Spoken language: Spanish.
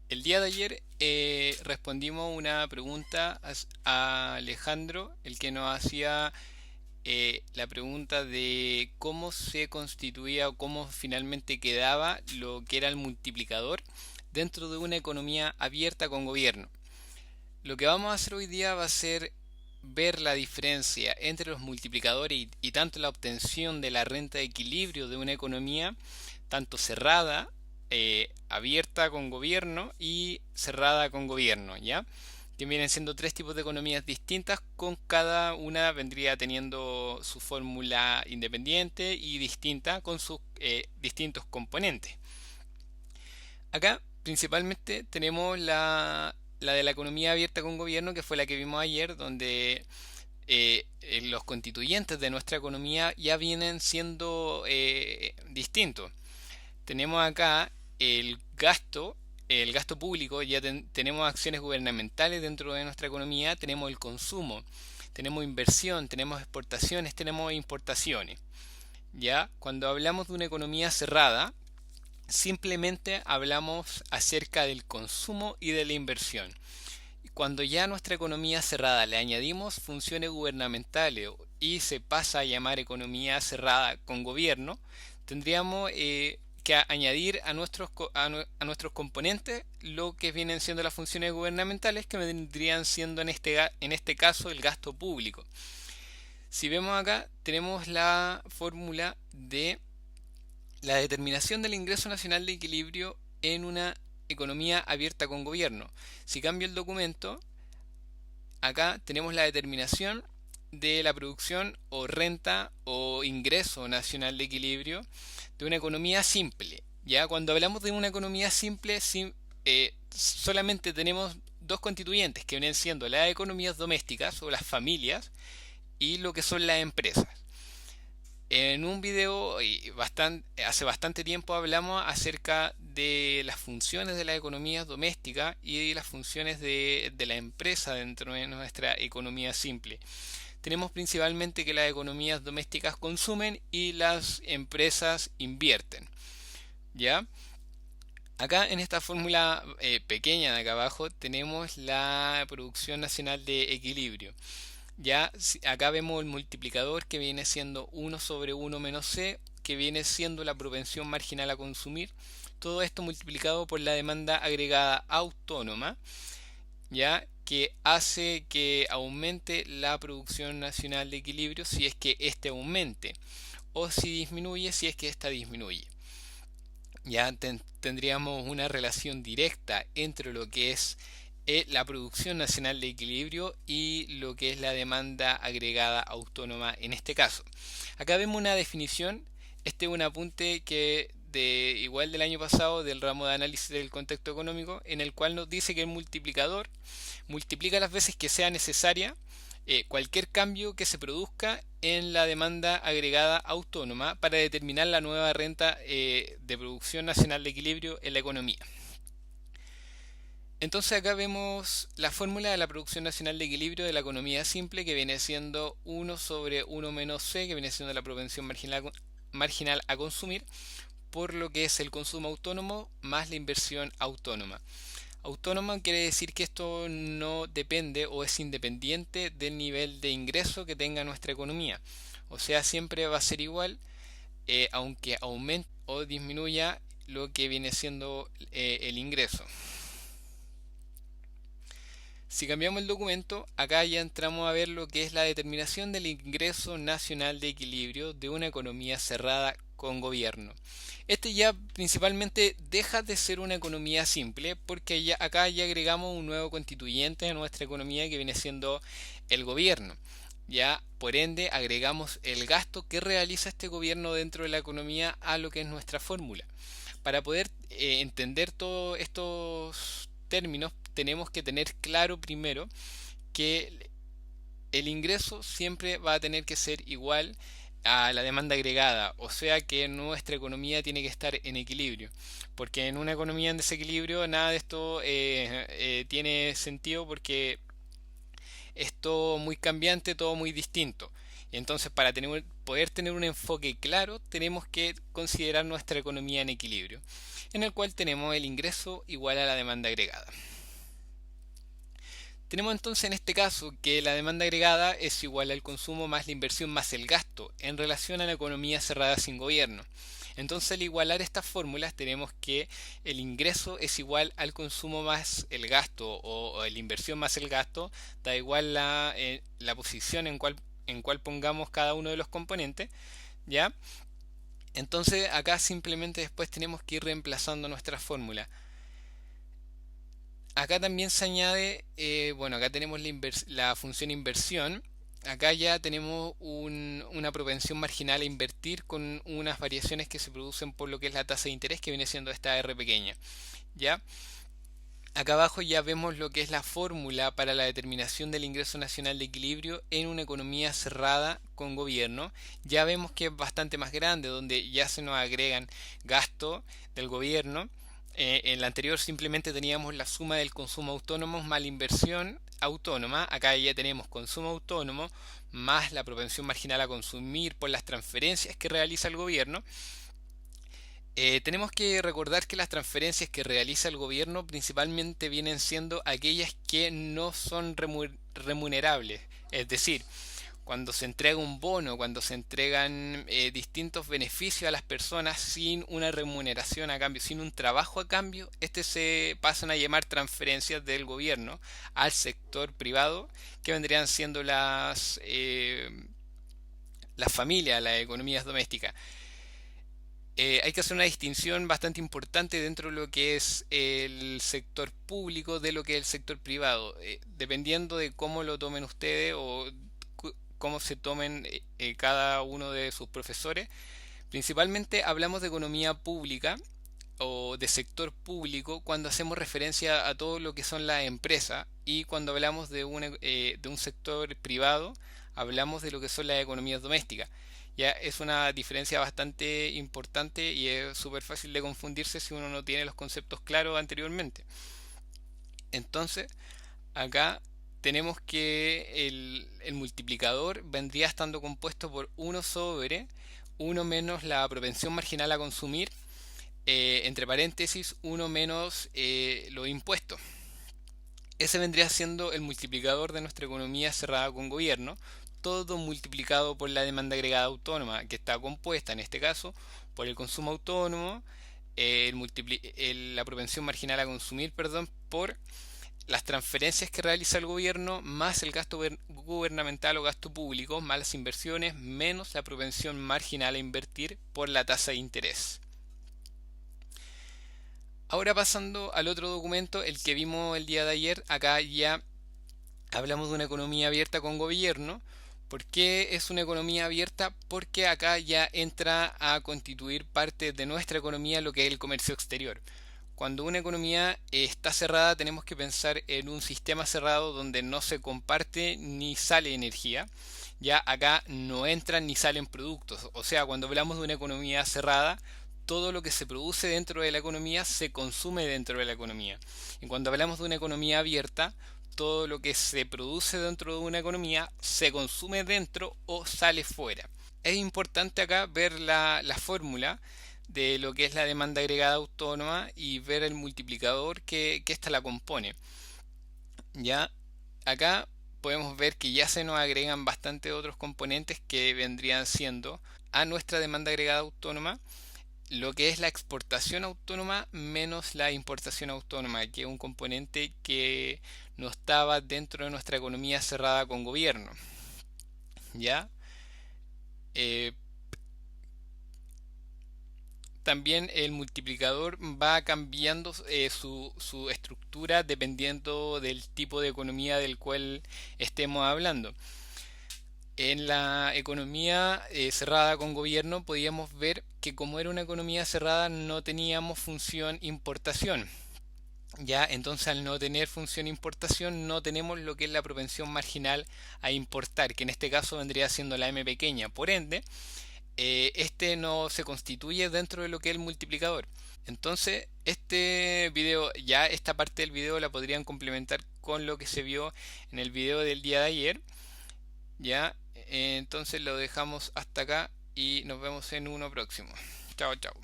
El día de ayer respondimos una pregunta a Alejandro, el que nos hacía la pregunta de cómo se constituía o cómo finalmente quedaba lo que era el multiplicador dentro de una economía abierta con gobierno. Lo que vamos a hacer hoy día va a ser ver la diferencia entre los multiplicadores y tanto la obtención de la renta de equilibrio de una economía, tanto cerrada, abierta con gobierno y cerrada con gobierno, ¿ya? Que vienen siendo tres tipos de economías distintas, con cada una vendría teniendo su fórmula independiente y distinta con sus distintos componentes. Acá principalmente tenemos la de la economía abierta con gobierno, que fue la que vimos ayer, donde los constituyentes de nuestra economía ya vienen siendo distintos. Tenemos acá el gasto público, ya tenemos acciones gubernamentales dentro de nuestra economía, tenemos el consumo, tenemos inversión, tenemos exportaciones, tenemos importaciones. Ya, cuando hablamos de una economía cerrada, simplemente hablamos acerca del consumo y de la inversión. Cuando ya a nuestra economía cerrada le añadimos funciones gubernamentales y se pasa a llamar economía cerrada con gobierno, tendríamos que añadir a nuestros componentes lo que vienen siendo las funciones gubernamentales, que vendrían siendo en este caso el gasto público. Si vemos acá, tenemos la fórmula de la determinación del ingreso nacional de equilibrio en una economía abierta con gobierno. Si cambio el documento, acá tenemos la determinación de la producción o renta o ingreso nacional de equilibrio de una economía simple. Ya cuando hablamos de una economía simple, solamente tenemos dos constituyentes que vienen siendo las economías domésticas o las familias y lo que son las empresas. En un video hace bastante tiempo hablamos acerca de las funciones de las economías domésticas y de las funciones de la empresa dentro de nuestra economía simple. Tenemos principalmente que las economías domésticas consumen y las empresas invierten. ¿Ya? Acá en esta fórmula pequeña de acá abajo tenemos la producción nacional de equilibrio. Ya acá vemos el multiplicador, que viene siendo 1 sobre 1 menos C, que viene siendo la propensión marginal a consumir. Todo esto multiplicado por la demanda agregada autónoma, ya que hace que aumente la producción nacional de equilibrio si es que éste aumente, o si disminuye si es que ésta disminuye. Ya tendríamos una relación directa entre lo que es la producción nacional de equilibrio y lo que es la demanda agregada autónoma en este caso. Acá vemos una definición. Este es un apunte que igual del año pasado, del ramo de análisis del contexto económico, en el cual nos dice que el multiplicador multiplica las veces que sea necesaria cualquier cambio que se produzca en la demanda agregada autónoma para determinar la nueva renta de producción nacional de equilibrio en la economía. Entonces acá vemos la fórmula de la producción nacional de equilibrio de la economía simple, que viene siendo 1 sobre 1 menos C, que viene siendo la propensión marginal a consumir, por lo que es el consumo autónomo más la inversión autónoma. Autónoma quiere decir que esto no depende o es independiente del nivel de ingreso que tenga nuestra economía. O sea, siempre va a ser igual, aunque aumente o disminuya lo que viene siendo el ingreso. Si cambiamos el documento, acá ya entramos a ver lo que es la determinación del ingreso nacional de equilibrio de una economía cerrada con gobierno. Este ya principalmente deja de ser una economía simple, porque acá ya agregamos un nuevo constituyente a nuestra economía, que viene siendo el gobierno. Ya por ende agregamos el gasto que realiza este gobierno dentro de la economía a lo que es nuestra fórmula. Para poder entender todos estos términos, tenemos que tener claro primero que el ingreso siempre va a tener que ser igual a la demanda agregada, o sea que nuestra economía tiene que estar en equilibrio, porque en una economía en desequilibrio nada de esto tiene sentido, porque es todo muy cambiante, todo muy distinto. Entonces, para poder tener un enfoque claro, tenemos que considerar nuestra economía en equilibrio. en el cual tenemos el ingreso igual a la demanda agregada. Tenemos entonces en este caso que la demanda agregada es igual al consumo más la inversión más el gasto en relación a la economía cerrada sin gobierno. Entonces al igualar estas fórmulas tenemos que el ingreso es igual al consumo más el gasto o la inversión más el gasto, da igual la posición en cual pongamos cada uno de los componentes, ¿ya? Entonces acá simplemente después tenemos que ir reemplazando nuestra fórmula. Acá también se añade, bueno, acá tenemos la función inversión. Acá ya tenemos una propensión marginal a invertir con unas variaciones que se producen por lo que es la tasa de interés, que viene siendo esta R pequeña. ¿Ya? Acá abajo ya vemos lo que es la fórmula para la determinación del ingreso nacional de equilibrio en una economía cerrada con gobierno. Ya vemos que es bastante más grande, donde ya se nos agregan gastos del gobierno. En la anterior simplemente teníamos la suma del consumo autónomo más la inversión autónoma. Acá ya tenemos consumo autónomo más la propensión marginal a consumir por las transferencias que realiza el gobierno. Tenemos que recordar que las transferencias que realiza el gobierno principalmente vienen siendo aquellas que no son remunerables. Es decir, cuando se entrega un bono, cuando se entregan distintos beneficios a las personas sin una remuneración a cambio, sin un trabajo a cambio, se pasan a llamar transferencias del gobierno al sector privado, que vendrían siendo las familias, las economías domésticas. Hay que hacer una distinción bastante importante dentro de lo que es el sector público de lo que es el sector privado. Dependiendo de cómo lo tomen ustedes o cómo se tomen cada uno de sus profesores, principalmente hablamos de economía pública o de sector público cuando hacemos referencia a todo lo que son las empresas, y cuando hablamos de un sector privado hablamos de lo que son las economías domésticas. Ya es una diferencia bastante importante y es súper fácil de confundirse si uno no tiene los conceptos claros anteriormente. Entonces, acá tenemos que el multiplicador vendría estando compuesto por 1 sobre 1 menos la propensión marginal a consumir, entre paréntesis 1 menos los impuestos. Ese vendría siendo el multiplicador de nuestra economía cerrada con gobierno, todo multiplicado por la demanda agregada autónoma, que está compuesta en este caso por el consumo autónomo, la propensión marginal a consumir, perdón, por las transferencias que realiza el gobierno, más el gasto gubernamental o gasto público, más las inversiones, menos la propensión marginal a invertir por la tasa de interés. Ahora pasando al otro documento, el que vimos el día de ayer, acá ya hablamos de una economía abierta con gobierno. ¿Por qué es una economía abierta? Porque acá ya entra a constituir parte de nuestra economía lo que es el comercio exterior. Cuando una economía está cerrada tenemos que pensar en un sistema cerrado donde no se comparte ni sale energía. Ya acá no entran ni salen productos. O sea, cuando hablamos de una economía cerrada, todo lo que se produce dentro de la economía se consume dentro de la economía. Y cuando hablamos de una economía abierta, todo lo que se produce dentro de una economía se consume dentro o sale fuera. Es importante acá ver la fórmula de lo que es la demanda agregada autónoma y ver el multiplicador que ésta la compone. Ya acá podemos ver que ya se nos agregan bastante otros componentes que vendrían siendo a nuestra demanda agregada autónoma lo que es la exportación autónoma menos la importación autónoma, que es un componente que no estaba dentro de nuestra economía cerrada con gobierno. ¿Ya? Eh, También el multiplicador va cambiando su estructura dependiendo del tipo de economía del cual estemos hablando. En la economía cerrada con gobierno podíamos ver que como era una economía cerrada no teníamos función importación. Ya, entonces al no tener función importación no tenemos lo que es la propensión marginal a importar, que en este caso vendría siendo la M pequeña. Por ende, este no se constituye dentro de lo que es el multiplicador. Entonces, esta parte del video la podrían complementar con lo que se vio en el video del día de ayer. Ya, entonces lo dejamos hasta acá y nos vemos en uno próximo. Chao, chao.